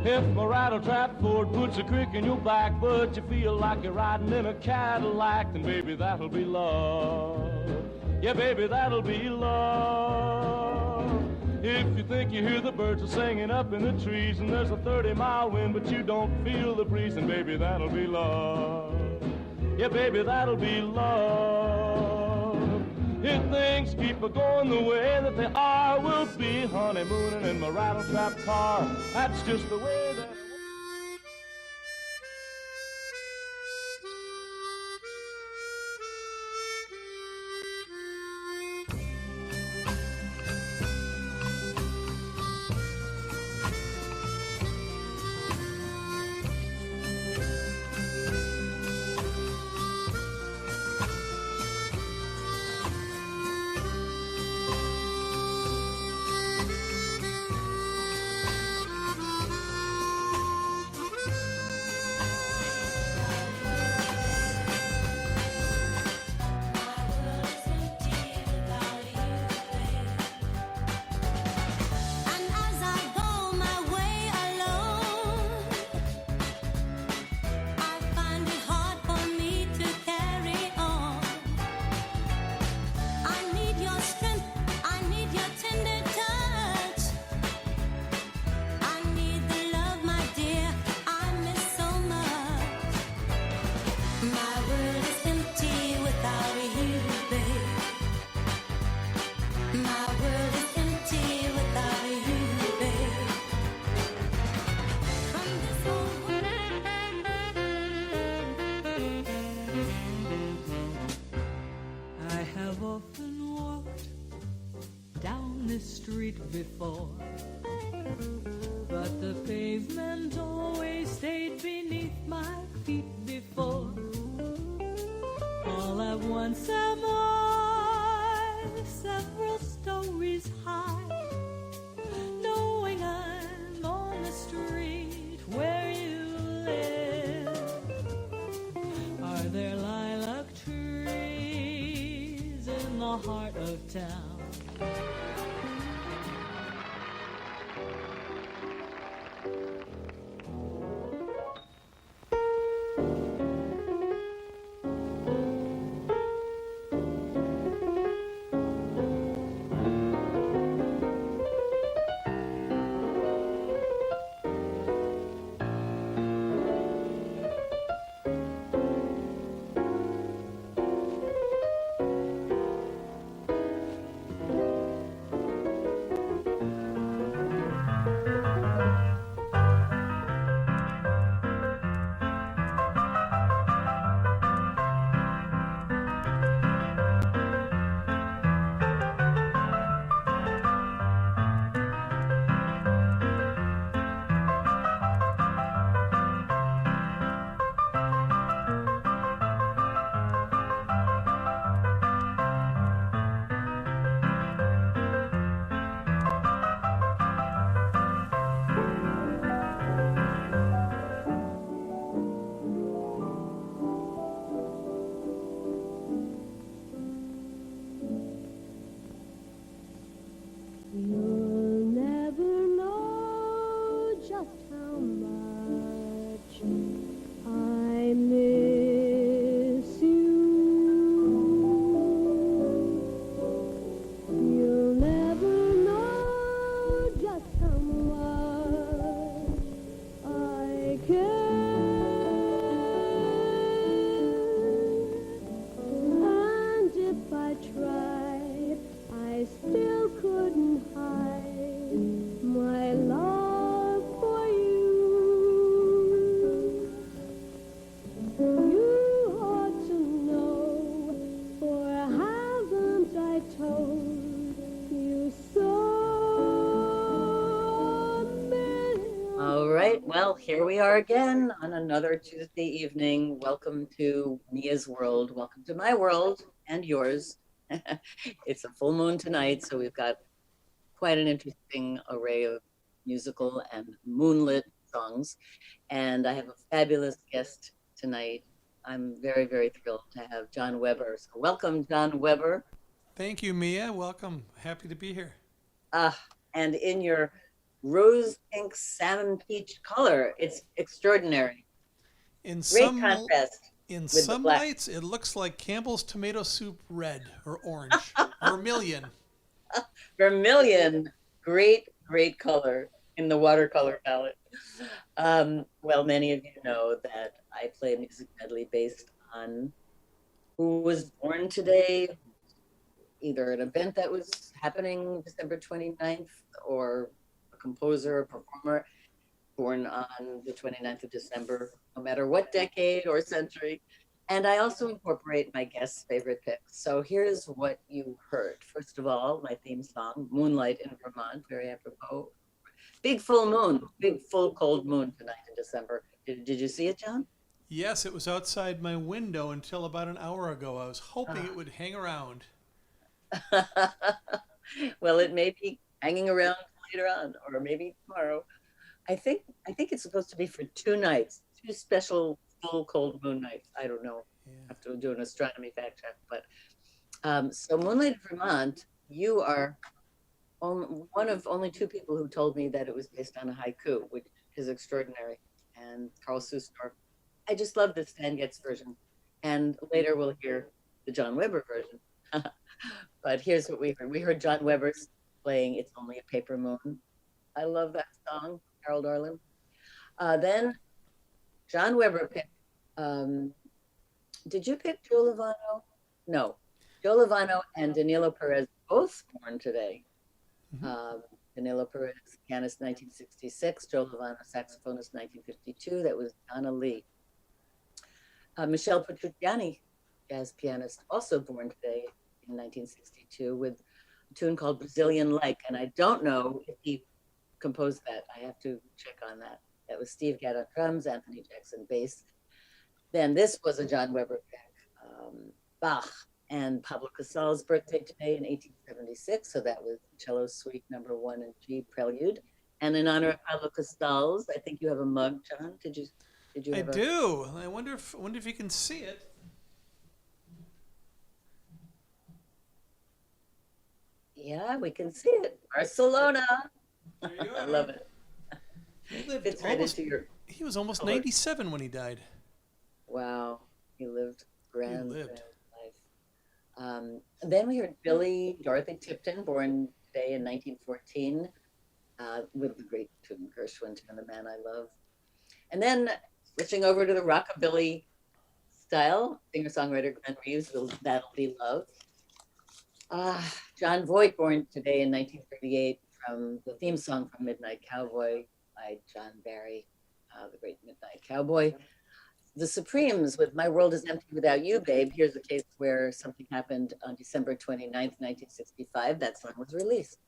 If my rattle-trap Ford puts a crick in your back, but you feel like you're riding in a Cadillac, then baby, that'll be love. Yeah, baby, that'll be love. If you think you hear the birds are singing up in the trees and there's a 30-mile wind, but you don't feel the breeze, then baby, that'll be love. Yeah, baby, that'll be love. If things keep going the way that they are, we'll be honeymooning in my rattle-trap car. That's just the way that... Before, but the pavement always stayed beneath my feet before. All at once am I several stories high, knowing I'm on the street where you live. Are there lilac trees in the heart of town? Well, here we are again on another Tuesday evening. Welcome to Mia's world. Welcome to my world and yours. It's a full moon tonight, so we've got quite an interesting array of musical and moonlit songs. And I have a fabulous guest tonight. I'm very, very thrilled to have John Weber. So welcome, John Weber. Thank you, Mia. Welcome. Happy to be here. And in your rose pink salmon peach color, it's extraordinary. In Great some contrast in with the some black. lights, it looks like Campbell's tomato soup red or orange. Vermilion. Vermilion, great color in the watercolor palette. Well, many of you know that I play a music medley based on who was born today, either an event that was happening December 29th or a composer or performer born on the 29th of December, no matter what decade or century. And I also incorporate my guests' favorite picks. So here's what you heard. First of all, my theme song, Moonlight in Vermont, very apropos. Big full moon, big full cold moon tonight in December. Did you see it, John? Yes, it was outside my window until about an hour ago. I was hoping it would hang around. Well, it may be hanging around later on, or maybe tomorrow. I think it's supposed to be for 2 nights, two special full cold moon nights. I don't know. Yeah. I have to do an astronomy fact check. But so Moonlight Vermont, you are one of only two people who told me that it was based on a haiku, which is extraordinary. And Carl Sustor, I just love the Stan Getz version. And later we'll hear the John Weber version. But here's what we heard. We heard John Weber's playing It's Only a Paper Moon. I love that song, Harold Arlen. Then John Weber picked, did you pick Joe Lovano? No. Joe Lovano and Danilo Perez both born today. Danilo Perez, pianist 1966, Joe Lovano, saxophonist 1952. That was Donna Lee. Michel Petrucciani, jazz pianist, also born today in 1962 with a tune called Brazilian Like. And I don't know if he composed that. I have to check on that. That was Steve Gadd on drums, Anthony Jackson bass. Then this was a John Weber pick. Bach and Pablo Casal's birthday today in 1876. So that was Cello Suite number 1 in G Prelude. And in honor of Pablo Casals, I think you have a mug, John. Did you I have do. I wonder if you can see it. Yeah, we can see it. Barcelona. There you I are. love it. He lived Fits right almost. into your He was almost color. 97 when he died. Wow. He lived grand, lived. grand life. Then we heard Billy Dorothy Tipton, born today in 1914, with the great tune Gershwin tune, The Man I Love. And then switching over to the rockabilly style, singer-songwriter Glenn Reeves, That'll Be Love. John Voight, born today in 1938, from the theme song from Midnight Cowboy by John Barry, the great Midnight Cowboy. The Supremes with My World is Empty Without You, Babe. Here's a case where something happened on December 29th, 1965. That song was released.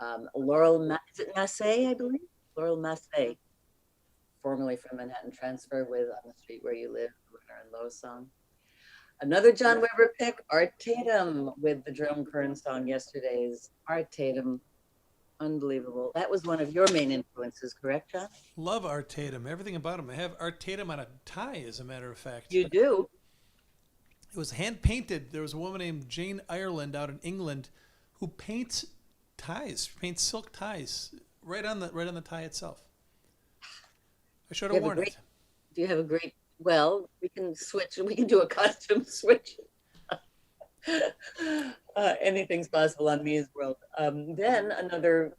Is it Massey, I believe? Laurel Massey, formerly from Manhattan Transfer with On the Street Where You Live, Winter and Low song. Another John Weber pick, Art Tatum with the Jerome Kern song Yesterday's. Art Tatum, unbelievable. That was one of your main influences, correct, John? Love Art Tatum. Everything about him. I have Art Tatum on a tie, as a matter of fact. You do? It was hand painted. There was a woman named Jane Ireland out in England who paints ties, paints silk ties right on the tie itself. I should have worn it. Do you have a great? Well, we can switch. We can do a costume switch. Anything's possible on Mia's World. Then another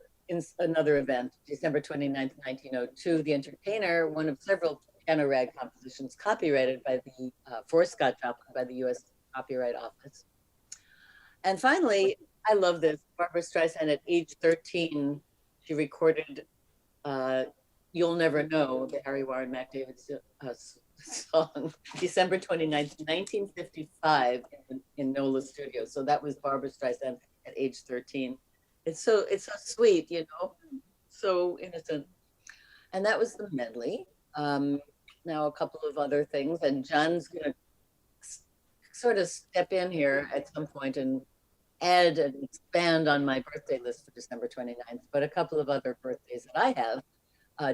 event, December 29th, 1902, The Entertainer, one of several piano rag compositions copyrighted by for Scott Joplin by the U.S. Copyright Office. And finally, I love this, Barbra Streisand at age 13, she recorded You'll Never Know, the Harry Warren McDavid song, December 29th, 1955 in NOLA Studio. So that was Barbra Streisand at age 13. It's so sweet, so innocent. And that was the medley. Now a couple of other things, and John's gonna sort of step in here at some point and add and expand on my birthday list for December 29th, but a couple of other birthdays that I have.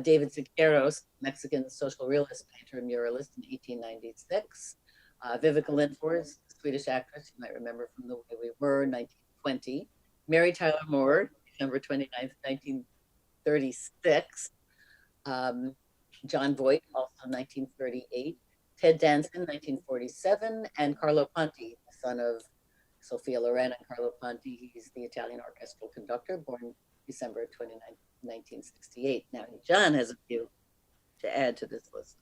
David Siqueiros, Mexican social realist, painter, and muralist in 1896. Vivica Lindfors, Swedish actress, you might remember from The Way We Were, 1920. Mary Tyler Moore, December 29th, 1936. John Voight, also 1938. Ted Danson, 1947. And Carlo Ponti, the son of Sophia Loren and Carlo Ponti. He's the Italian orchestral conductor, born December 29th, 1968. Now, John has a few to add to this list.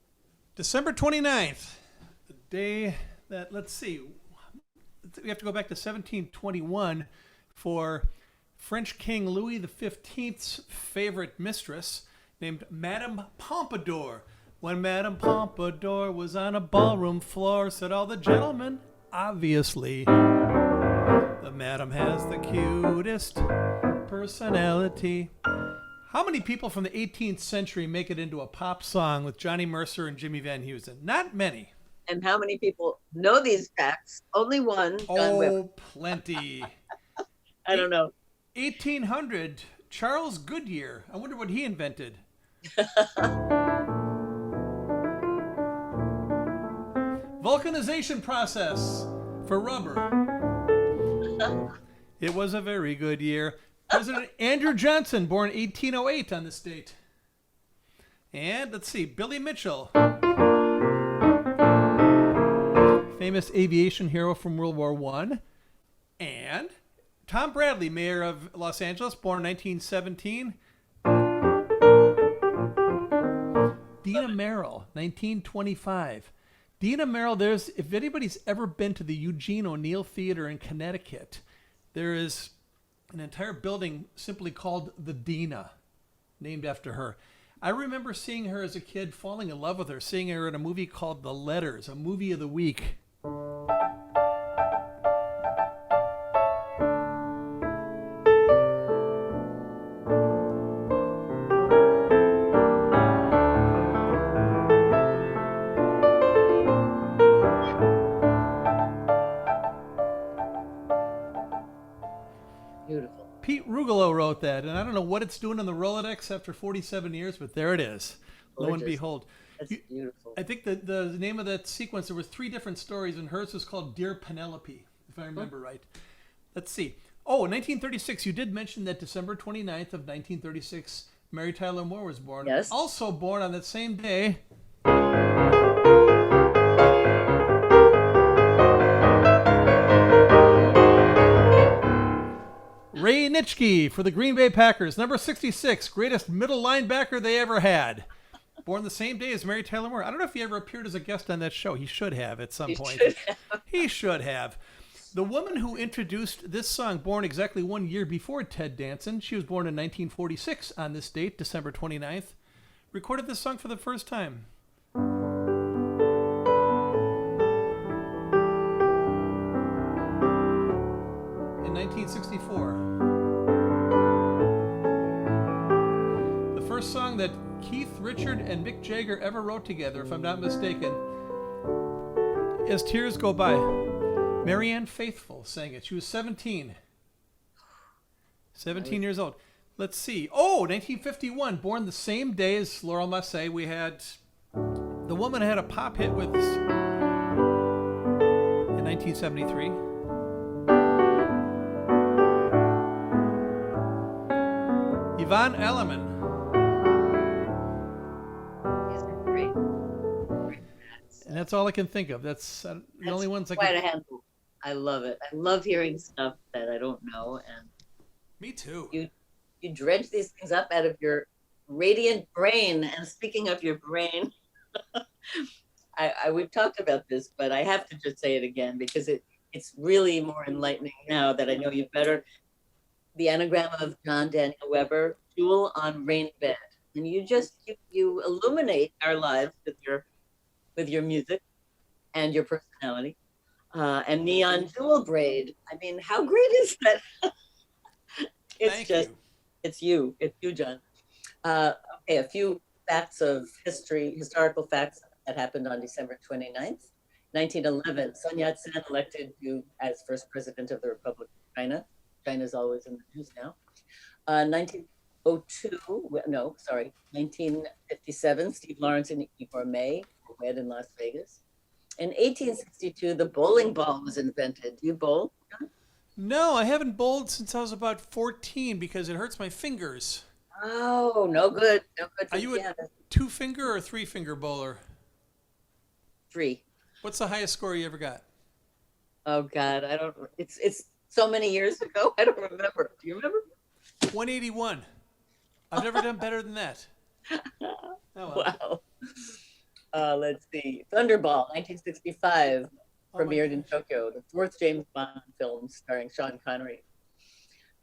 December 29th, the day that, let's see, we have to go back to 1721 for French King Louis XV's favorite mistress named Madame Pompadour. When Madame Pompadour was on a ballroom floor, said all the gentlemen, obviously, the madam has the cutest personality. How many people from the 18th century make it into a pop song with Johnny Mercer and Jimmy Van Heusen? Not many. And how many people know these facts? Only one. John Webber. Plenty. I don't know. 1800, Charles Goodyear. I wonder what he invented. Vulcanization process for rubber. It was a very good year. President Andrew Johnson, born 1808 on this date. And let's see, Billy Mitchell, famous aviation hero from World War I. And Tom Bradley, mayor of Los Angeles, born 1917. Dina Merrill, 1925. Dina Merrill, if anybody's ever been to the Eugene O'Neill Theater in Connecticut, there is an entire building simply called the Dina, named after her. I remember seeing her as a kid, falling in love with her, seeing her in a movie called The Letters, a movie of the week. Beautiful. Pete Rugolo wrote that, and I don't know what it's doing on the Rolodex after 47 years, but there it is. Lo and Gorgeous. behold. That's beautiful. I think the name of that sequence, there were 3 different stories, and hers was called Dear Penelope, if I remember right. Let's see. Oh, 1936, you did mention that December 29th of 1936, Mary Tyler Moore was born. Yes. Also born on that same day, Ray Nitschke for the Green Bay Packers, number 66, greatest middle linebacker they ever had. Born the same day as Mary Tyler Moore. I don't know if he ever appeared as a guest on that show. He should have at some point. He should have. The woman who introduced this song, born exactly 1 year before Ted Danson, she was born in 1946 on this date, December 29th, recorded this song for the first time. In 1964. The first song that Keith Richard and Mick Jagger ever wrote together, if I'm not mistaken. As Tears Go By. Marianne Faithfull sang it. She was 17. 17 years old. Let's see. Oh, 1951. Born the same day as Laurel Massey. We had... The woman had a pop hit with... In 1973. Yvonne Elliman. And that's all I can think of. That's the only ones I can... Quite a handful. I love it. I love hearing stuff that I don't know. And me too. You dredge these things up out of your radiant brain. And speaking of your brain, we've talked about this, but I have to just say it again because it's really more enlightening now that I know you better. The anagram of John Daniel Webber, Jewel on Rain Bed. And you illuminate our lives with your music and your personality. And Neon Jewel Braid. I mean, how great is that? It's you, John. Okay, a few facts of historical facts that happened on December 29th. 1911, Sun Yat-sen elected as first president of the Republic of China. China's always in the news now. 1957, Steve Lawrence and Igor May were wed in Las Vegas. In 1862, the bowling ball was invented. Do you bowl? No, I haven't bowled since I was about 14 because it hurts my fingers. Oh, no good. No good Are for the you a pianist. 2-finger or 3-finger bowler? 3. What's the highest score you ever got? Oh God, I don't. It's so many years ago. I don't remember. Do you remember? 181. I've never done better than that. Oh well. Wow. Let's see. Thunderball, 1965, Oh my premiered in gosh. Tokyo, the fourth James Bond film starring Sean Connery.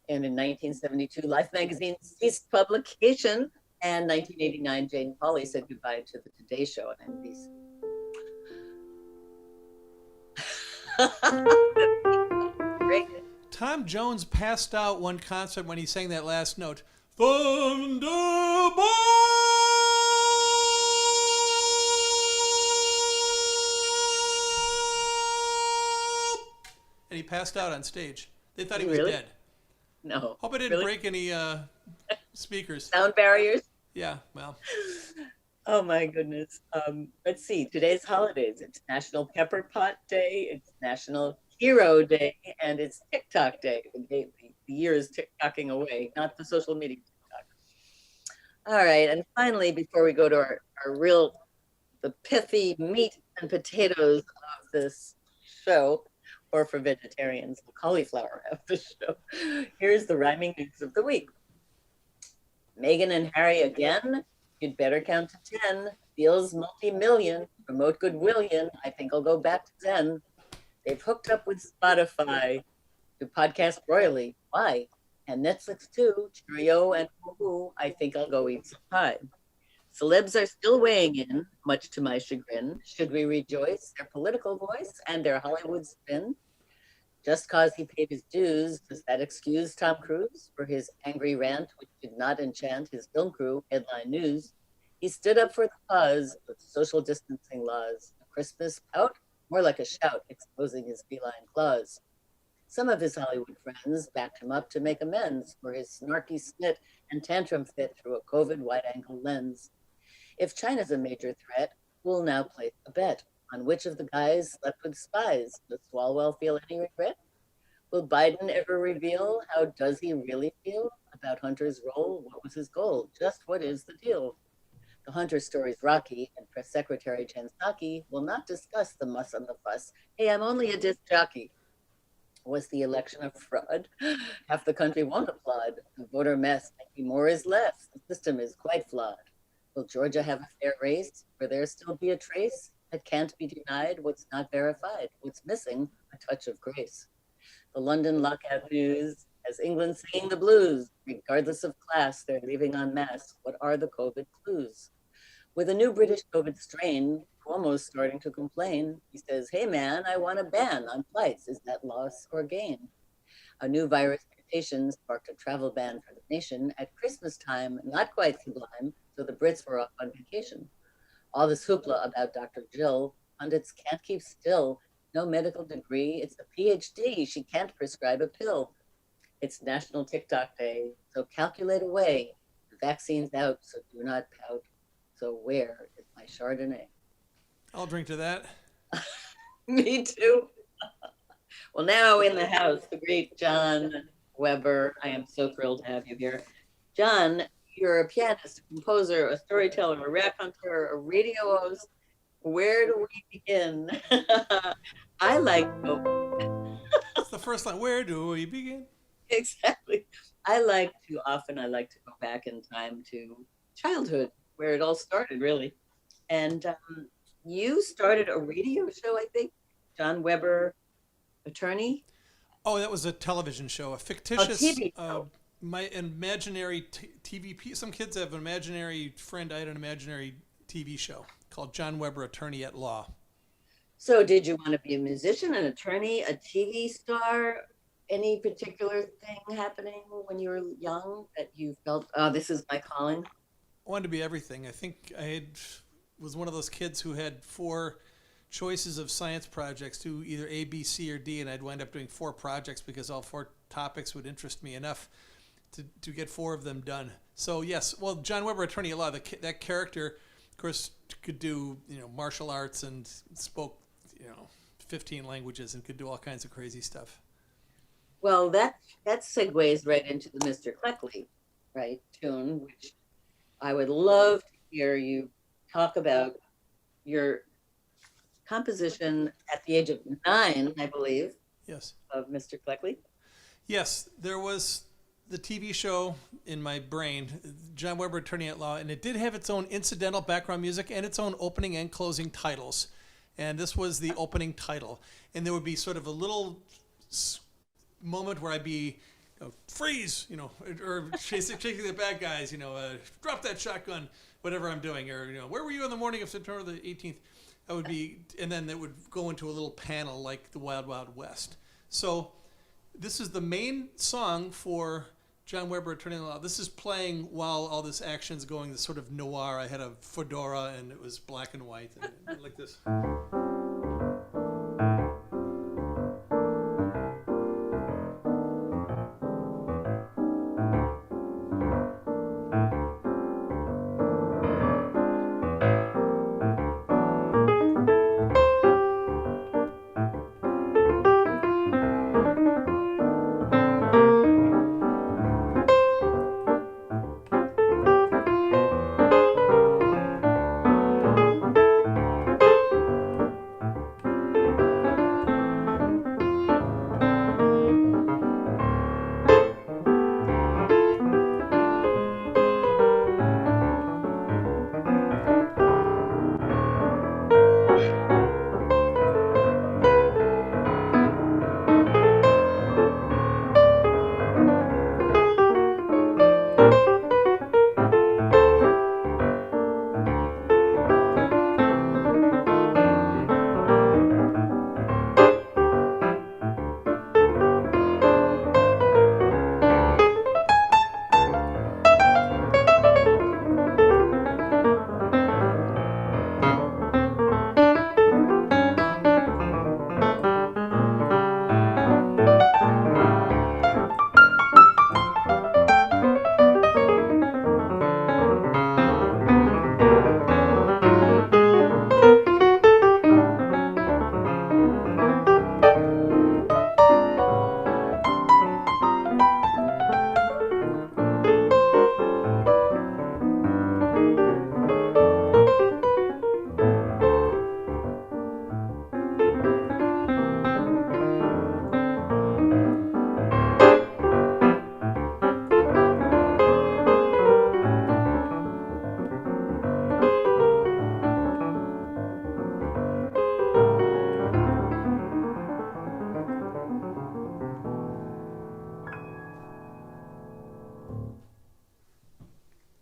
And in 1972, Life magazine ceased publication. And 1989, Jane Pauley said goodbye to the Today Show on NBC. Great. Tom Jones passed out one concert when he sang that last note. Thunderbolt! And he passed out on stage. They thought he was Really? dead. No. Hope I didn't Really? break any speakers. Sound barriers? Yeah, well, Oh my goodness. Let's see. Today's holidays. It's National Pepper Pot Day. It's National Hero Day, and it's TikTok Day. The year is TikToking away, not the social media TikTok. All right, and finally, before we go to the pithy meat and potatoes of this show, or for vegetarians, the cauliflower of the show, here's the rhyming news of the week. Meghan and Harry again. You'd better count to 10. Deals multi-million. Promote goodwillion. I think I'll go back to 10. They've hooked up with Spotify to podcast royally. Why? And Netflix too. Cheerio and woo. I think I'll go eat some pie. Celebs are still weighing in, much to my chagrin. Should we rejoice their political voice and their Hollywood spin? Just cause he paid his dues, does that excuse Tom Cruise for his angry rant, which did not enchant his film crew? Headline news. He stood up for the cause of social distancing laws. A Christmas pout? More like a shout, exposing his feline claws. Some of his Hollywood friends backed him up to make amends for his snarky snit and tantrum fit through a COVID wide-angle lens. If China's a major threat, we'll now place a bet on which of the guys slept with spies. Does Swalwell feel any regret? Will Biden ever reveal how does he really feel about Hunter's role? What was his goal? Just what is the deal? The Hunter story's rocky, and Press Secretary Jen Psaki will not discuss the muss and the fuss. Hey, I'm only a disc jockey. Was the election a fraud? Half the country won't applaud. The voter mess, maybe more is less. The system is quite flawed. Will Georgia have a fair race? Will there still be a trace that can't be denied? What's not verified? What's missing? A touch of grace. The London lockout news has England singing the blues. Regardless of class, they're leaving en masse. What are the COVID clues? With a new British COVID strain, Cuomo's starting to complain. He says, hey man, I want a ban on flights. Is that loss or gain? A new virus mutation sparked a travel ban for the nation at Christmas time, not quite sublime, so the Brits were off on vacation. All this hoopla about Dr. Jill, pundits can't keep still. No medical degree, it's a PhD. She can't prescribe a pill. It's National TikTok Day, so calculate away. The vaccine's out, so do not pout. So where is my Chardonnay? I'll drink to that. Me too. Well, now in the house, the great John Weber. I am so thrilled to have you here. John, you're a pianist, a composer, a storyteller, a raconteur, a radio host. Where do we begin? I like That's the first line. Where do we begin? exactly. I like to go back in time to childhood, where it all started, really. And you started a radio show, I think. John Weber, attorney. Oh, that was a television show, a fictitious, TV show. My imaginary TV. Some kids have an imaginary friend. I had an imaginary TV show called John Weber, Attorney at Law. So, did you want to be a musician, an attorney, a TV star? Any particular thing happening when you were young that you felt, oh, this is my calling? I wanted to be everything. I think was one of those kids who had 4 choices of science projects to either A, B, C, or D, and I'd wind up doing 4 projects because all 4 topics would interest me enough to get 4 of them done. So yes, well, John Weber, Attorney at Law, that character, of course, could do martial arts and spoke 15 languages and could do all kinds of crazy stuff. Well, that segues right into the Mr. Cleckley, right, tune, which I would love to hear you talk about your composition at the age of 9, I believe, Yes. of Mr. Cleckley. Yes, there was the TV show in my brain, John Weber, Attorney at Law, and it did have its own incidental background music and its own opening and closing titles. And this was the opening title. And there would be sort of a little moment where I'd be, freeze, or chasing the bad guys, drop that shotgun, whatever I'm doing, or, where were you on the morning of September the 18th? That would be, and then it would go into a little panel like the Wild Wild West. So this is the main song for John Weber, Attorney at Law. This is playing while all this action's going, this sort of noir. I had a fedora and it was black and white, and like this.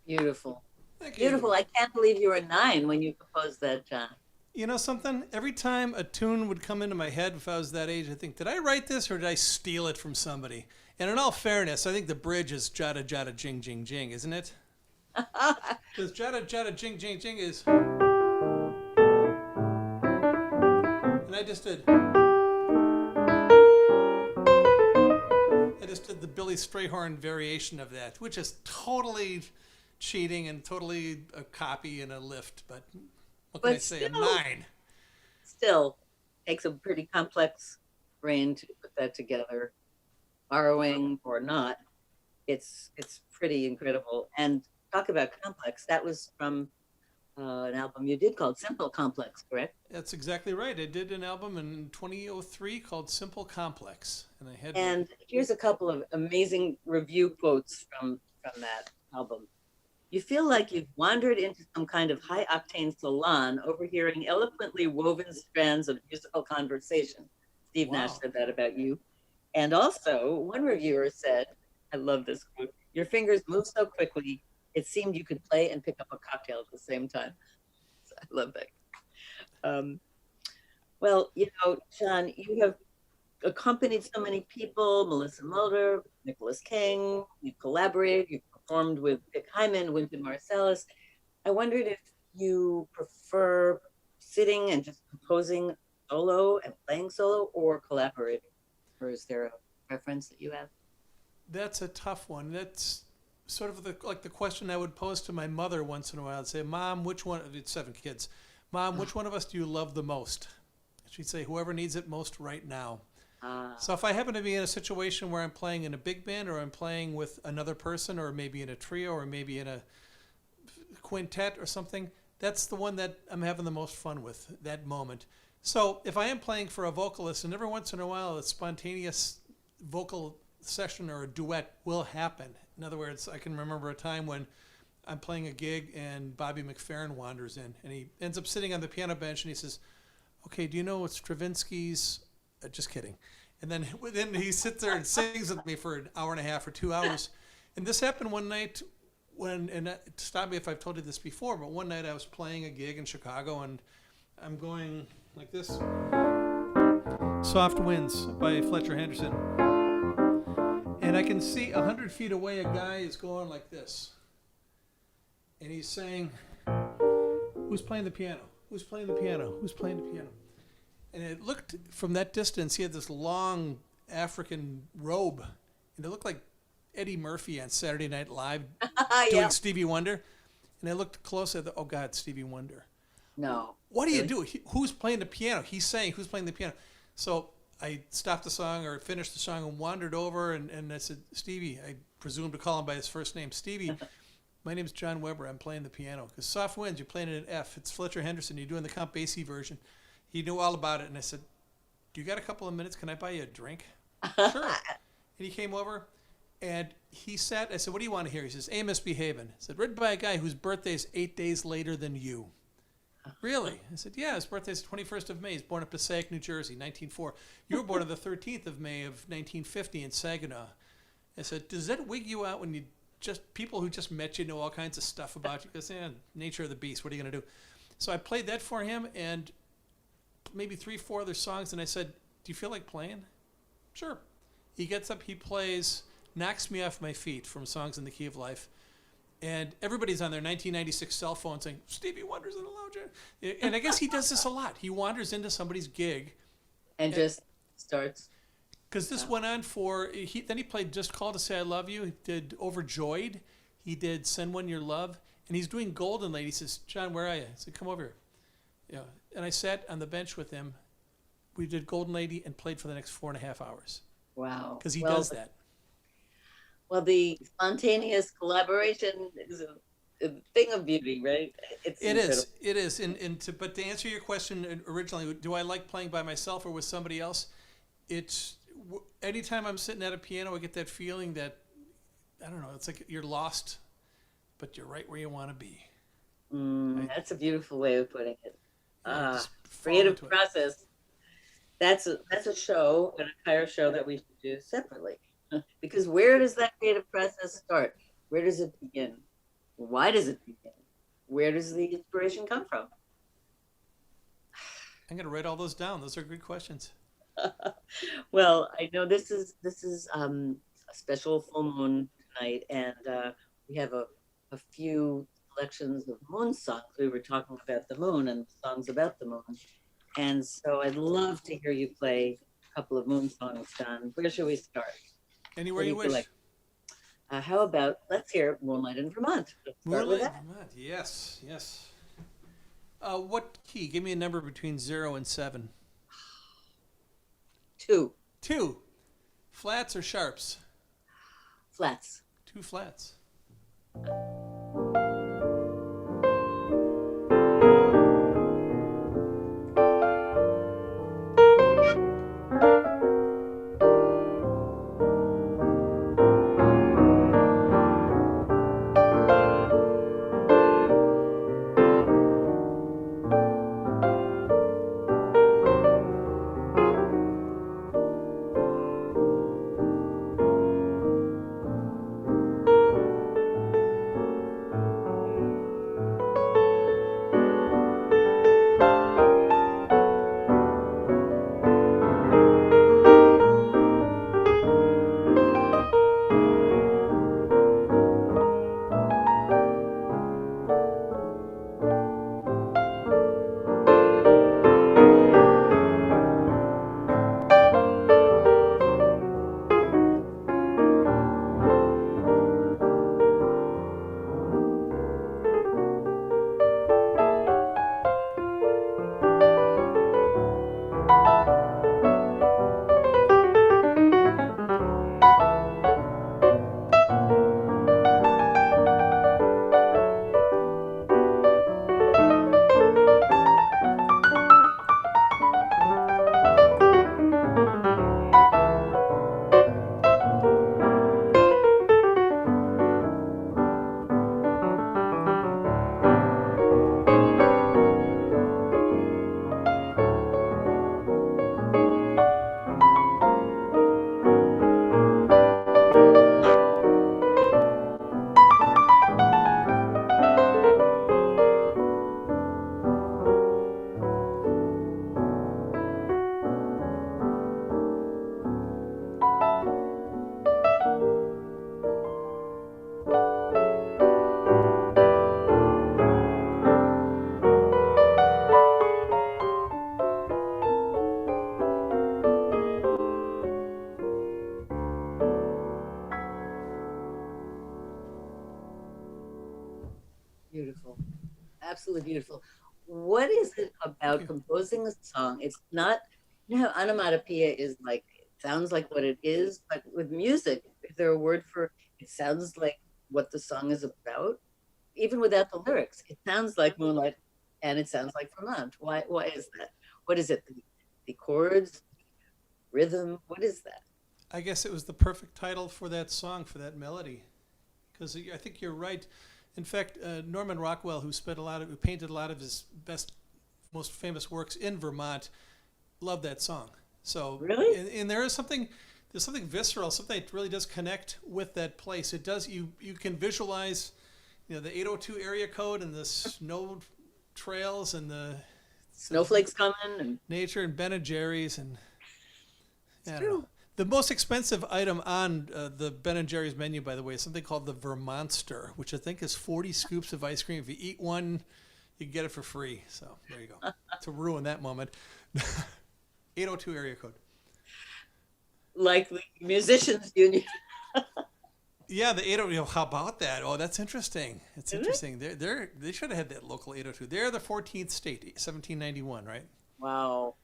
Beautiful. Thank you. Beautiful. I can't believe you were 9 when you composed that, John. You know something? Every time a tune would come into my head, if I was that age, I think, did I write this or did I steal it from somebody? And in all fairness, I think the bridge is jada jada jing jing jing, isn't it? Because jada jada jing jing jing is, and I just did the Billy Strayhorn variation of that, which is totally cheating and totally a copy and a lift. But what can I say? I'm 9. Still takes a pretty complex brain to put that together, borrowing or not. It's pretty incredible. And talk about complex. That was from an album you did called Simple Complex, correct? That's exactly right. I did an album in 2003 called Simple Complex, and I had. And here's a couple of amazing review quotes from that album. You feel like you've wandered into some kind of high-octane salon, overhearing eloquently woven strands of musical conversation. Steve Nash said that about you. And also, one reviewer said, I love this quote, your fingers move so quickly, it seemed you could play and pick up a cocktail at the same time. So I love that. Well, John, you have accompanied so many people, Melissa Mulder, Nicholas King, you've collaborated, you've performed with Dick Hyman, Wynton Marsalis. I wondered if you prefer sitting and just composing solo and playing solo or collaborating, or is there a preference that you have? That's a tough one. That's sort of the question I would pose to my mother once in a while. I'd say, Mom, which one, it's 7 kids. Mom, which one of us do you love the most? She'd say, whoever needs it most right now. Ah, So if I happen to be in a situation where I'm playing in a big band, or I'm playing with another person, or maybe in a trio, or maybe in a quintet or something, that's the one that I'm having the most fun with, that moment. So if I am playing for a vocalist, and every once in a while a spontaneous vocal session or a duet will happen. In other words, I can remember a time when I'm playing a gig and Bobby McFerrin wanders in, and he ends up sitting on the piano bench, and he says, okay, do you know what Stravinsky's, just kidding. And then he sits there and sings with me for an hour and a half or 2 hours. And this happened one night stop me if I've told you this before, but one night I was playing a gig in Chicago, and I'm going like this. Soft Winds by Fletcher Henderson. And I can see 100 feet away a guy is going like this. And he's saying, who's playing the piano? Who's playing the piano? Who's playing the piano? And it looked from that distance, he had this long African robe, and it looked like Eddie Murphy on Saturday Night Live doing yeah. Stevie Wonder. And I looked close, I thought, oh God, Stevie Wonder. No. What do you Really? do? Who's playing the piano? He's saying, who's playing the piano? So I stopped the song, or finished the song, and wandered over, and I said, Stevie, I presume to call him by his first name, Stevie, my name's John Weber, I'm playing the piano. Because Soft Winds, you're playing it in F. It's Fletcher Henderson, you're doing the Count Basie version. He knew all about it, and I said, do you got a couple of minutes? Can I buy you a drink? Sure. And he came over, and he sat. I said, what do you want to hear? He says, Amos Behavin'. I said, written by a guy whose birthday is 8 days later than you. Really? I said, yeah, his birthday is the 21st of May. He's born in Passaic, New Jersey, 1904. You were born on the 13th of May of 1950 in Saginaw. I said, does that wig you out when you just, people who just met you know all kinds of stuff about you? Because, nature of the beast, what are you going to do? So I played that for him, and maybe 3-4 other songs, and I said, do you feel like playing? Sure. He gets up, he plays Knocks Me Off My Feet from Songs in the Key of Life, and everybody's on their 1996 cell phone saying, Stevie Wonder's in the lounge. And I guess he does this a lot. He wanders into somebody's gig. And just starts. Because this went on for, then he played Just Call to Say I Love You. He did Overjoyed. He did Send One Your Love. And he's doing Golden Lady. He says, John, where are you? I said, come over here. Yeah. And I sat on the bench with him. We did Golden Lady and played for the next 4.5 hours. Wow. Because he does that. Well, the spontaneous collaboration is a thing of beauty, right? It's incredible. It is. But to answer your question originally, do I like playing by myself or with somebody else? It's anytime I'm sitting at a piano, I get that feeling that, I don't know, it's like you're lost, but you're right where you want to be. That's a beautiful way of putting it. Just fall Creative into it. process. That's a show, an entire show that we should do separately. Because where does that creative process start? Where does it begin? Why does it begin? Where does the inspiration come from? I'm going to write all those down. Those are good questions. Well, I know this is a special full moon tonight, and we have a few selections of moon songs. We were talking about the moon and songs about the moon, and so I'd love to hear you play a couple of moon songs, Don. Where should we start? Anywhere you wish. How about, let's hear Moonlight in Vermont. Let's start with Moonlight that. in Vermont. Yes. What key? Give me a number between 0 and 7. 2 2. Flats or sharps? flats. 2 flats. absolutely beautiful. What is it about composing a song? It's not, you know, how onomatopoeia is like, it sounds like what it is, but with music, is there a word for it sounds like what the song is about? Even without the lyrics, it sounds like Moonlight and it sounds like Vermont. Why is that? What is it? The chords, rhythm? What is that? I guess it was the perfect title for that song, for that melody, because I think you're right. In fact, Norman Rockwell, who painted a lot of his best, most famous works in Vermont, loved that song. So, Really? and there's something visceral, something that really does connect with that place. It does. You can visualize, you know, the 802 area code and the snow trails and the Snowflakes coming and nature and Ben and Jerry's and it's I don't true. know. The most expensive item on the Ben and Jerry's menu, by the way, is something called the Vermonster, which I think is 40 scoops of ice cream. If you eat one, you can get it for free. So there you go. To ruin that moment. 802 area code. Like the musicians union. Yeah, the 802. You know, how about that? Oh, that's interesting. It's Is it? interesting. They should have had that local 802. They're the 14th state, 1791, right? Wow.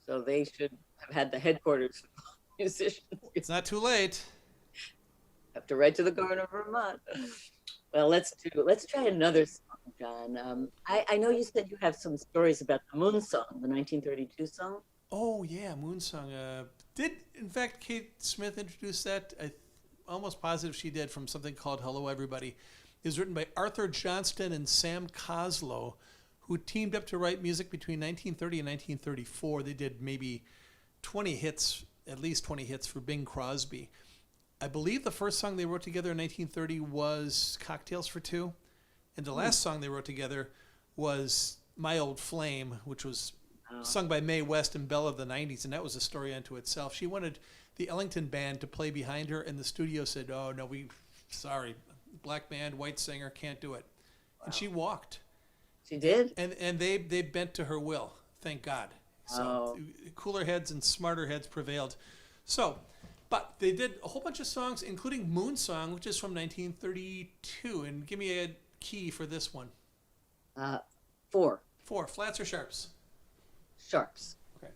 So they should have had the headquarters for musicians. It's not too late. Have to write to the governor of Vermont. Well, let's try another song, John. I know you said you have some stories about the Moon Song, the 1932 song. Oh yeah, Moonsong. Did in fact Kate Smith introduce that? I'm almost positive she did, from something called "Hello Everybody." It was written by Arthur Johnston and Sam Coslow, who teamed up to write music between 1930 and 1934. They did maybe 20 hits, at least 20 hits for Bing Crosby. I believe the first song they wrote together in 1930 was "Cocktails for Two," and the last song they wrote together was "My Old Flame," which was sung by Mae West and Belle of the 90s, and that was a story unto itself. She wanted the Ellington Band to play behind her, and the studio said, "Oh no, sorry, black band, white singer, can't do it." And she walked. She did? And they bent to her will, thank God. So cooler heads and smarter heads prevailed. So, but they did a whole bunch of songs, including Moon Song, which is from 1932. And give me a key for this one. 4. 4, flats or sharps? Sharps. Okay.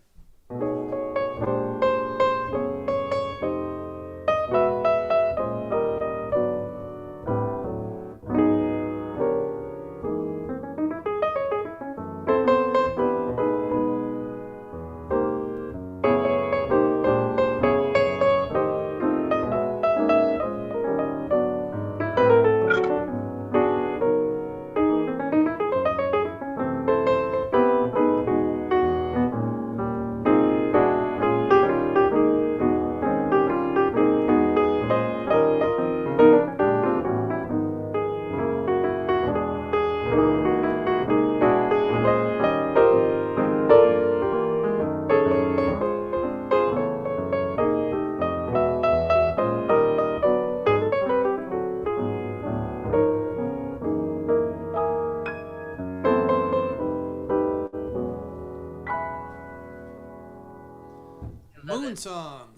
Moon Song.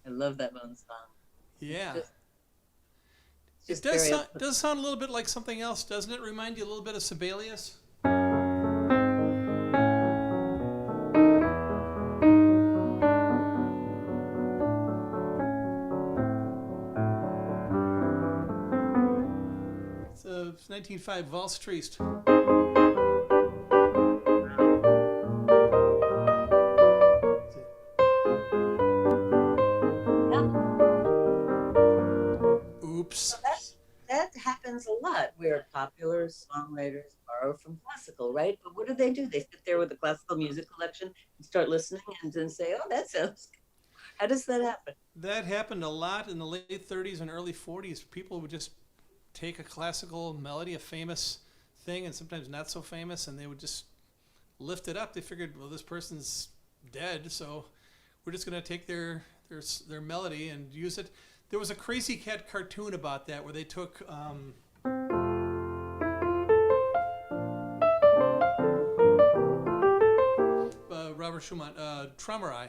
I love that Moon Song. Yeah. It's It just very does sound a little bit like something else, doesn't it? Remind you a little bit of Sibelius? It's 1905 Valse Triste. Oops. that happens a lot where popular songwriters borrow from classical, right? But what do? They sit there with a classical music collection and start listening and then say, "Oh, that sounds good." How does that happen? That happened a lot in the late 30s and early 40s. People would just take a classical melody, a famous thing, and sometimes not so famous, and they would just lift it up. They figured, well, this person's dead, so we're just going to take their melody and use it. There was a Crazy Cat cartoon about that where they took Robert Schumann, Traumerei,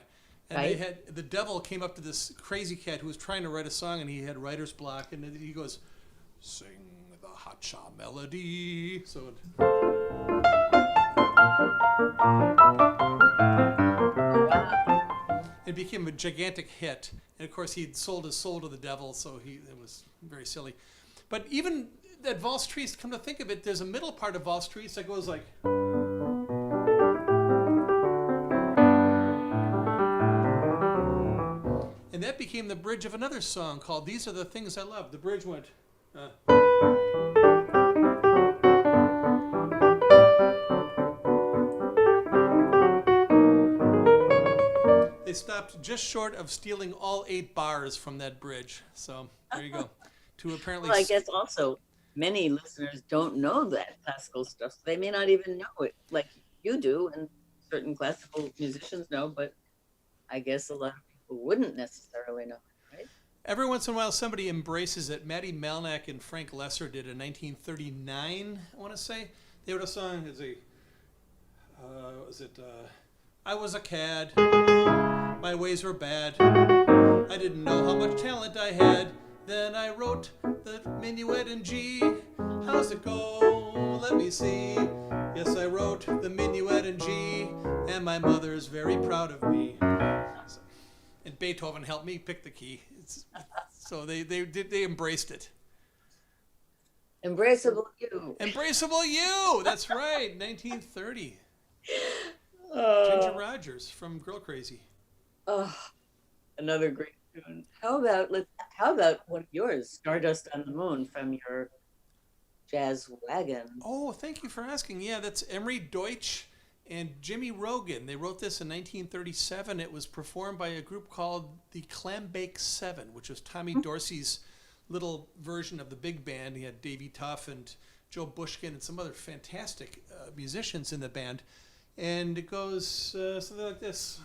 and Right. they had the devil came up to this crazy cat who was trying to write a song, and he had writer's block, and he goes, "Sing the cha-cha melody. So it became a gigantic hit. And of course, he'd sold his soul to the devil, so it was very silly. But even that valse triste, come to think of it, there's a middle part of valse triste that goes like. And that became the bridge of another song called These Are the Things I Love. The bridge went. They stopped just short of stealing all 8 bars from that bridge. So there you go. To apparently. Well, I guess also many listeners don't know that classical stuff. So they may not even know it like you do, and certain classical musicians know, but I guess a lot of people wouldn't necessarily know it, right? Every once in a while, somebody embraces it. Matty Malnack and Frank Lesser did in 1939, I want to say. They wrote a song, I was a cad, my ways were bad, I didn't know how much talent I had, then I wrote the minuet in G, how's it go, let me see, yes I wrote the minuet in G, and my mother's very proud of me. And Beethoven helped me pick the key. So they embraced it. Embraceable you. Embraceable you. That's right. 1930. Ginger Rogers from Girl Crazy. Oh, another great tune. How about one of yours, Stardust on the Moon, from your jazz wagon? Oh, thank you for asking. Yeah, that's Emery Deutsch and Jimmy Rogan. They wrote this in 1937. It was performed by a group called the Clambake Seven, which was Tommy Dorsey's little version of the big band. He had Davy Tuff and Joe Bushkin and some other fantastic musicians in the band. And it goes something like this.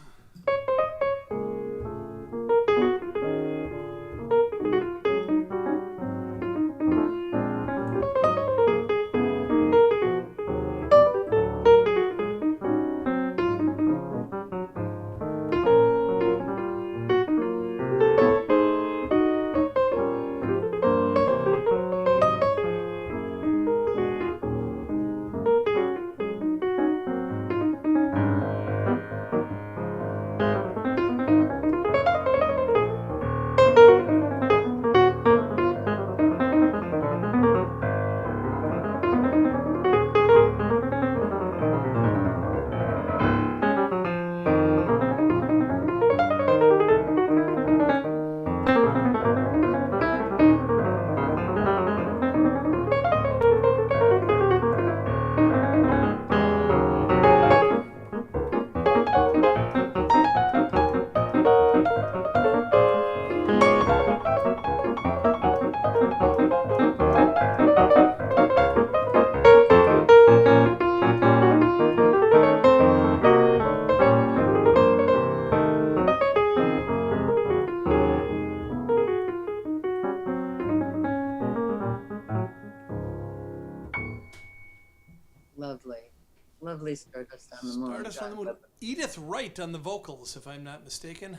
Lovely Stardust on the Moon. Stardust on the Moon. Edith Wright on the vocals, if I'm not mistaken.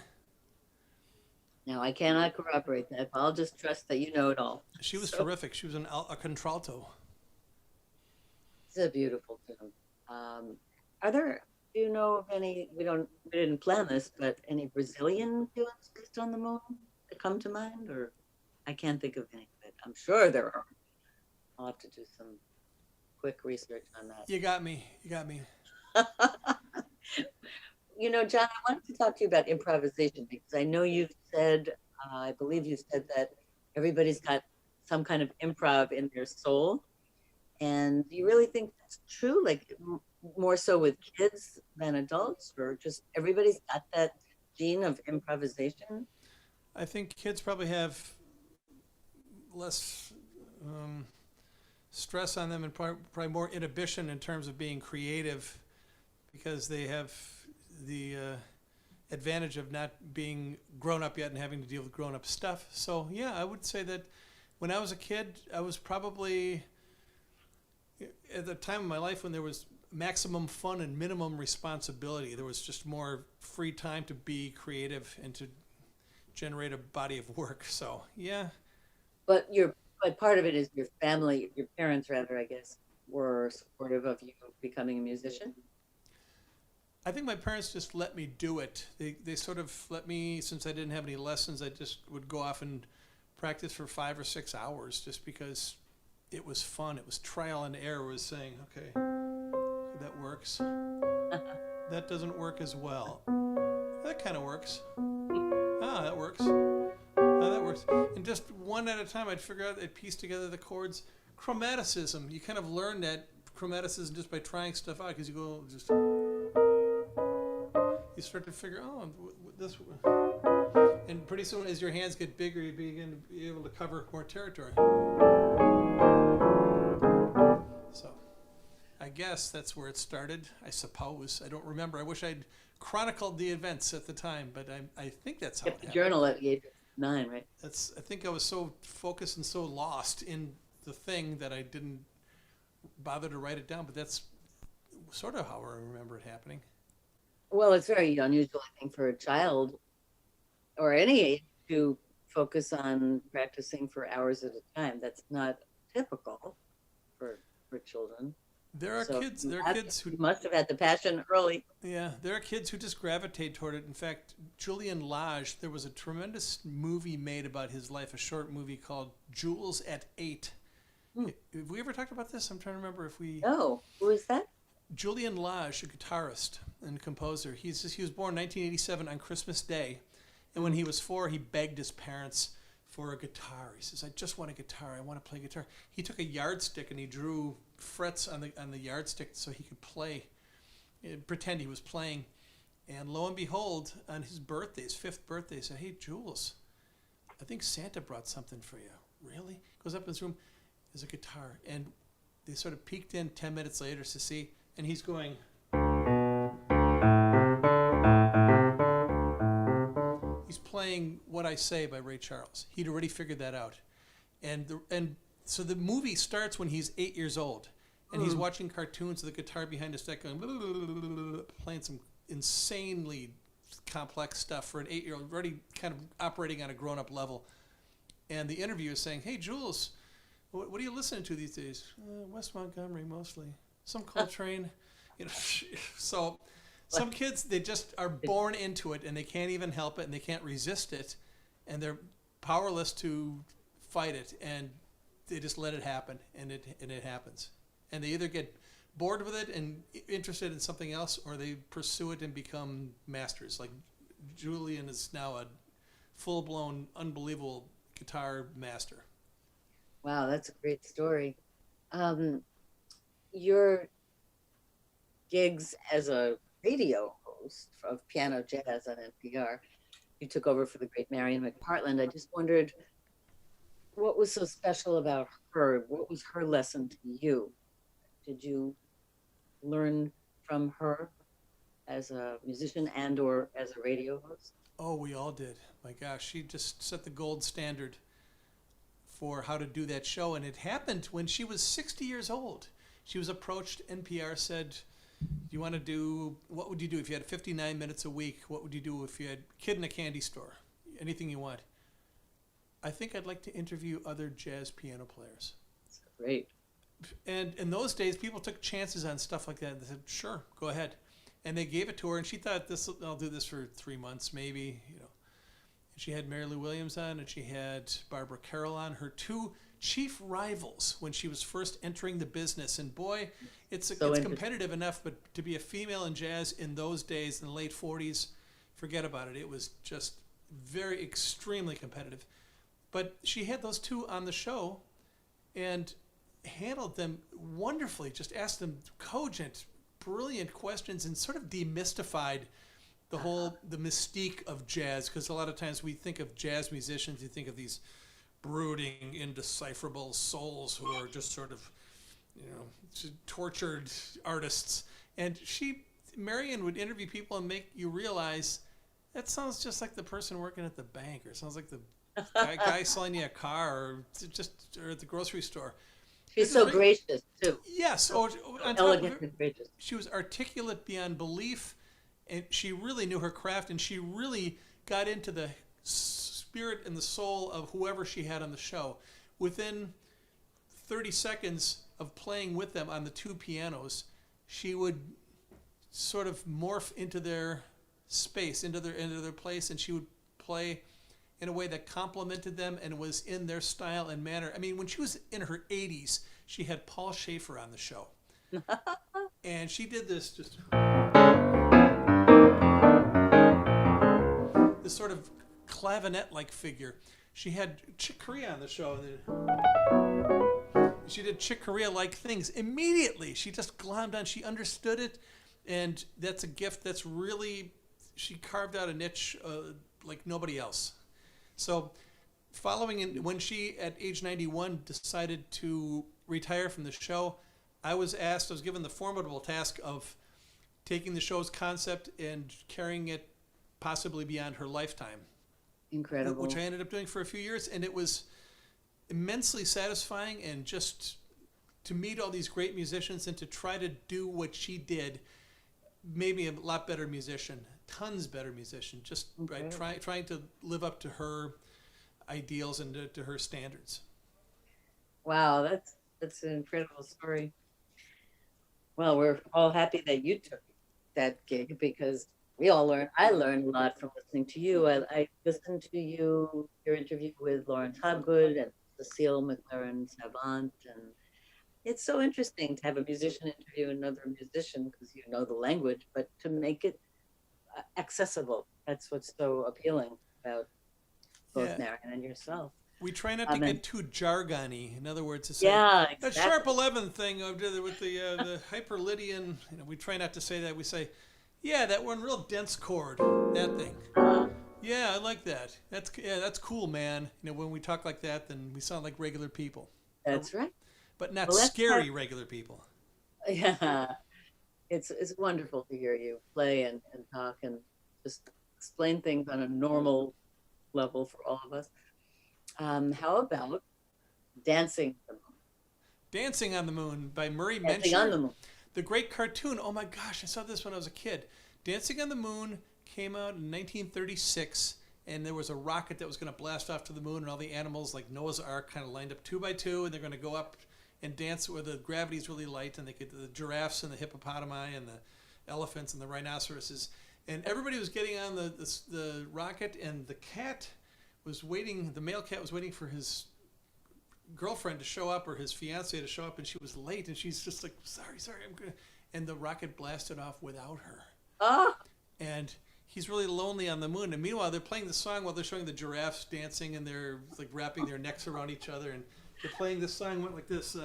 Now, I cannot corroborate that, but I'll just trust that you know it all. She was terrific. She was a contralto. It's a beautiful tune. Do you know of any, we didn't plan this, but any Brazilian tunes based on the moon that come to mind? Or I can't think of any, but I'm sure there are. I'll have to do some quick research on that. You got me. You know, John, I wanted to talk to you about improvisation because I know you've said, I believe you said that everybody's got some kind of improv in their soul. And do you really think that's true? Like more so with kids than adults, or just everybody's got that gene of improvisation? I think kids probably have less stress on them and probably more inhibition in terms of being creative because they have the advantage of not being grown up yet and having to deal with grown up stuff. So yeah, I would say that when I was a kid, I was probably at the time of my life when there was maximum fun and minimum responsibility. There was just more free time to be creative and to generate a body of work. So yeah. But your But part of it is your family, your parents rather, I guess, were supportive of you becoming a musician. I think my parents just let me do it. They sort of let me, since I didn't have any lessons, I just would go off and practice for 5 or 6 hours just because it was fun. It was trial and error. It was saying, okay, that works. That doesn't work as well. That kind of works. Ah, that works. Ah, that works. And just one at a time, I'd figure out, I'd piece together the chords. Chromaticism. You kind of learn that chromaticism just by trying stuff out because you go just... You start to figure, oh, this... And pretty soon, as your hands get bigger, you begin to be able to cover more territory. So, I guess that's where it started, I suppose. I don't remember. I wish I'd chronicled the events at the time, but I think that's how it happened. Journal at the age of 9, right? I think I was so focused and so lost in the thing that I didn't bother to write it down, but that's sort of how I remember it happening. Well, it's very unusual, I think, for a child or any age to focus on practicing for hours at a time. That's not typical for children. There are kids who must have had the passion early. Yeah, there are kids who just gravitate toward it. In fact, Julian Lage, there was a tremendous movie made about his life, a short movie called Jules at 8. Have we ever talked about this? I'm trying to remember if we... No. Who is that? Julian Lage, a guitarist and composer. He was born 1987 on Christmas Day. And when he was 4, he begged his parents for a guitar. He says, I just want a guitar. I want to play guitar. He took a yardstick and he drew frets on the yardstick so he could play, pretend he was playing. And lo and behold, on his birthday, his 5th birthday, he said, hey, Jules, I think Santa brought something for you. Really? Goes up in his room, there's a guitar. And they sort of peeked in 10 minutes later to see, and he's going... He's playing What I Say by Ray Charles. He'd already figured that out. And so the movie starts when he's 8 years old. And he's watching cartoons with the guitar behind his neck going, playing some insanely complex stuff for an 8-year-old, already kind of operating on a grown-up level. And the interviewer is saying, hey, Jules, what are you listening to these days? West Montgomery, mostly. Some Coltrane. So... Some kids, they just are born into it, and they can't even help it, and they can't resist it, and they're powerless to fight it, and they just let it happen, and it happens. And they either get bored with it and interested in something else, or they pursue it and become masters. Like Julian is now a full-blown, unbelievable guitar master. Wow, that's a great story. Your gigs as a radio host of Piano Jazz on NPR, you took over for the great Marion McPartland. I just wondered, what was so special about her? What was her lesson to you? Did you learn from her as a musician and or as a radio host? Oh, we all did. My gosh, she just set the gold standard for how to do that show. And it happened when she was 60 years old. She was approached, NPR said, what would you do if you had 59 minutes a week? What would you do if you had a kid in a candy store? Anything you want. I think I'd like to interview other jazz piano players. That's great. And in those days, people took chances on stuff like that. They said, sure, go ahead. And they gave it to her, and she thought, I'll do this for 3 months, maybe. And she had Mary Lou Williams on, and she had Barbara Carroll on, her 2 chief rivals when she was first entering the business. And boy, it's competitive enough, but to be a female in jazz in those days, in the late 40s, forget about it. It was just very, extremely competitive. But she had those 2 on the show and handled them wonderfully, just asked them cogent, brilliant questions and sort of demystified the mystique of jazz, because a lot of times we think of jazz musicians, you think of these brooding, indecipherable souls who are just sort of, tortured artists. And Marion would interview people and make you realize that sounds just like the person working at the bank, or sounds like the guy selling you a car, or at the grocery store. She's so gracious too. Yes, Elegant and gracious. She was articulate beyond belief, and she really knew her craft, and she really got into the spirit and the soul of whoever she had on the show. within 30 seconds of playing with them on the two pianos, she would sort of morph into their space, into their place, and she would play in a way that complemented them and was in their style and manner. I mean, when she was in her 80s, she had Paul Schaefer on the show. And she did this sort of clavinet-like figure. She had Chick Corea on the show. She did Chick Corea-like things. Immediately, she just glommed on. She understood it, and that's a gift that's really, she carved out a niche like nobody else. So following in, when she, at age 91, decided to retire from the show, I was given the formidable task of taking the show's concept and carrying it possibly beyond her lifetime. Incredible. Which I ended up doing for a few years, and it was immensely satisfying, and just to meet all these great musicians and to try to do what she did made me a lot better musician, tons better musician, just right, trying to live up to her ideals and to her standards. Wow, that's an incredible story. Well, we're all happy that you took that gig, because I learned a lot from listening to you. I listened to your interview with Lawrence Hobgood and Cecile McLaren Savant, and it's so interesting to have a musician interview another musician, because you know the language, but to make it accessible. That's what's so appealing about both Marion and yourself. We try not to get too jargony. In other words, to say exactly. that sharp 11 thing with the hyperlydian. We try not to say that. We say, yeah, that one real dense chord, that thing. Yeah, I like that. That's cool, man. When we talk like that, then we sound like regular people. That's right. But not scary regular people. Yeah, it's wonderful to hear you play and talk and just explain things on a normal level for all of us. How about Dancing on the Moon? Dancing on the Moon by Murray Mencher. Dancing on the Moon. The great cartoon. Oh my gosh, I saw this when I was a kid. Dancing on the Moon came out in 1936, and there was a rocket that was going to blast off to the moon, and all the animals, like Noah's Ark, kind of lined up 2 by 2, and they're going to go up and dance where the gravity is really light, and the giraffes and the hippopotami and the elephants and the rhinoceroses. And everybody was getting on the rocket, and the cat was waiting, the male cat was waiting for his girlfriend to show up, or his fiance to show up, and she was late, and she's just like, sorry, I'm gonna, and the rocket blasted off without her. And he's really lonely on the moon, and meanwhile they're playing the song while they're showing the giraffes dancing, and they're like wrapping their necks around each other, and they're playing this song, went like this.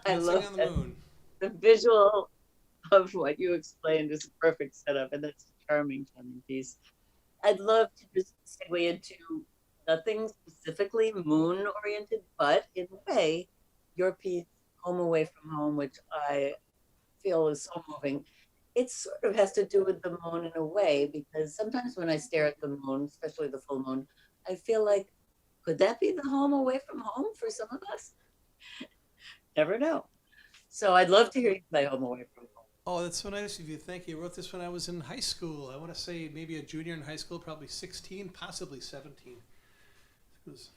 I love on the moon. The visual of what you explained is a perfect setup, and that's a charming piece. I'd love to just segue into nothing specifically moon-oriented, but in a way, your piece, Home Away from Home, which I feel is so moving, it sort of has to do with the moon in a way, because sometimes when I stare at the moon, especially the full moon, I feel like, could that be the home away from home for some of us? Never know. So I'd love to hear you play Home Away from Home. Oh, that's so nice of you. Thank you. I wrote this when I was in high school. I want to say maybe a junior in high school, probably 16, possibly 17. It was,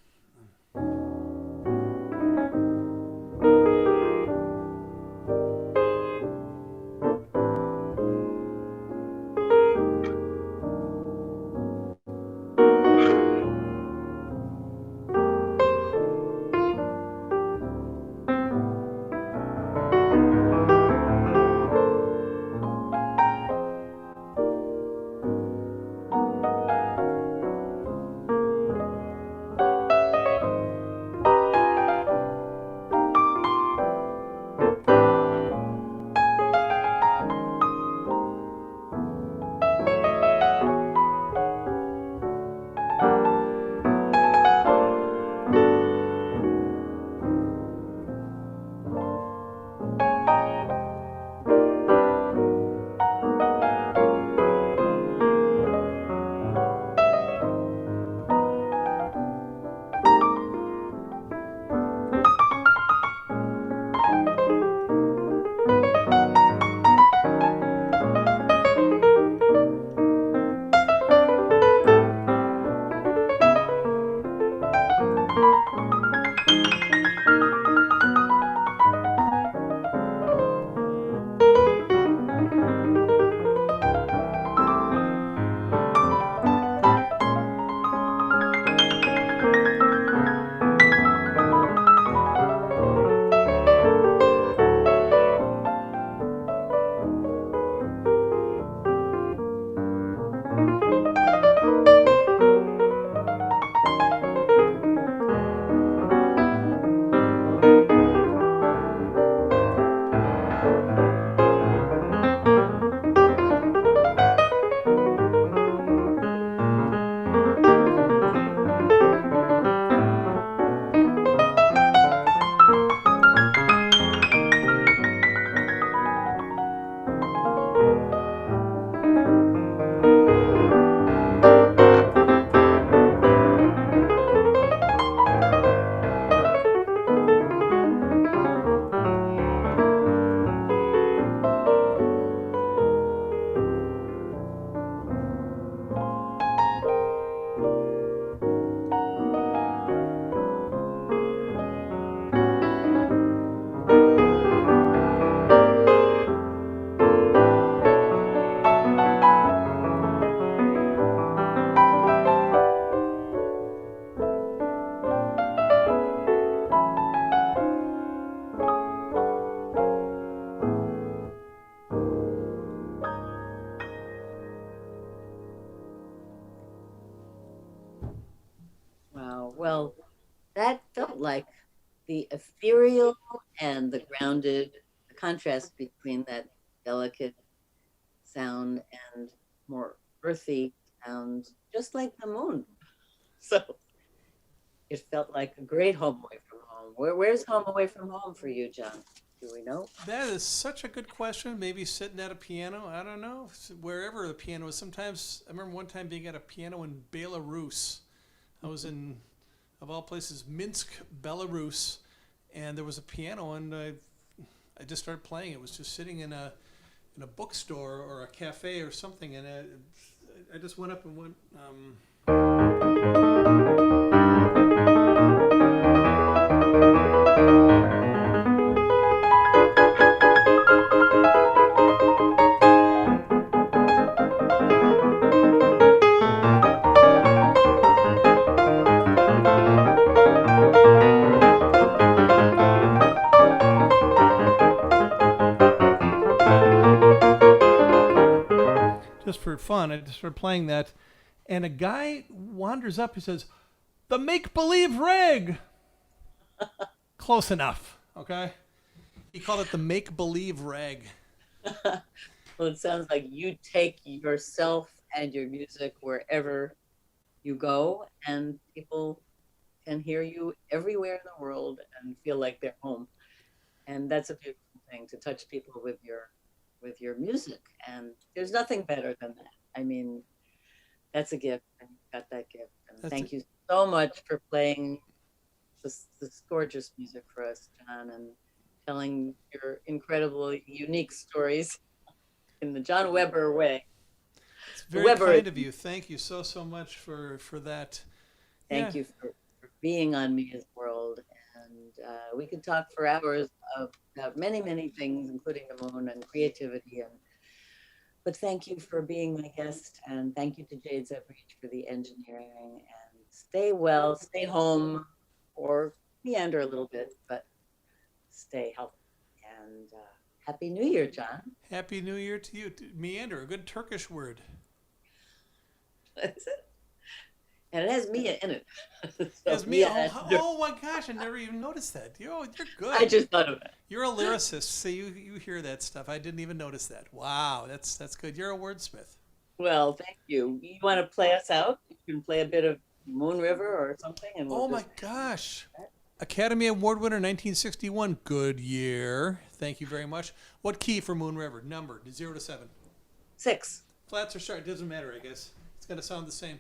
like the ethereal and the grounded, the contrast between that delicate sound and more earthy sound, just like the moon. So it felt like a great home away from home. Where's home away from home for you, John? Do we know? That is such a good question. Maybe sitting at a piano. I don't know. Wherever the piano is. Sometimes I remember one time being at a piano in Belarus. I was in, of all places, Minsk, Belarus, and there was a piano, and I just started playing. It was just sitting in a bookstore or a cafe or something, and I just went up and went. Just for fun, I just started playing that, and a guy wanders up. He says, "The make-believe rag." Close enough, okay? He called it the make-believe rag. Well, it sounds like you take yourself and your music wherever you go, and people can hear you everywhere in the world and feel like they're home. And that's a beautiful thing, to touch people with your music. And there's nothing better than that. I mean, that's a gift, and you've got that gift. And thank you so much for playing this gorgeous music for us, John, and telling your incredible, unique stories in the John Weber way. It's very kind of you. Thank you so much for that. Thank you for being on Mia's World. And we could talk for hours about many, many things, including the moon and creativity. But thank you for being my guest, and thank you to Jade Zebrich for the engineering. And stay well, stay home, or meander a little bit, but stay healthy. And Happy New Year, John. Happy New Year to you. Meander, a good Turkish word. Is it? And it has Mia in it. So has Mia. Oh my gosh, I never even noticed that. You're good. I just thought of it. You're a lyricist, so you hear that stuff. I didn't even notice that. Wow, that's good. You're a wordsmith. Well, thank you. You want to play us out? You can play a bit of Moon River or something. And we'll my gosh. Academy Award winner 1961. Good year. Thank you very much. What key for Moon River? Number 0 to 7. 6. Flats or sharp? Doesn't matter, I guess. It's going to sound the same.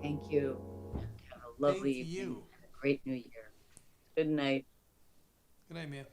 Thank you. Have a lovely evening. A great new year. Good night. Good night, man.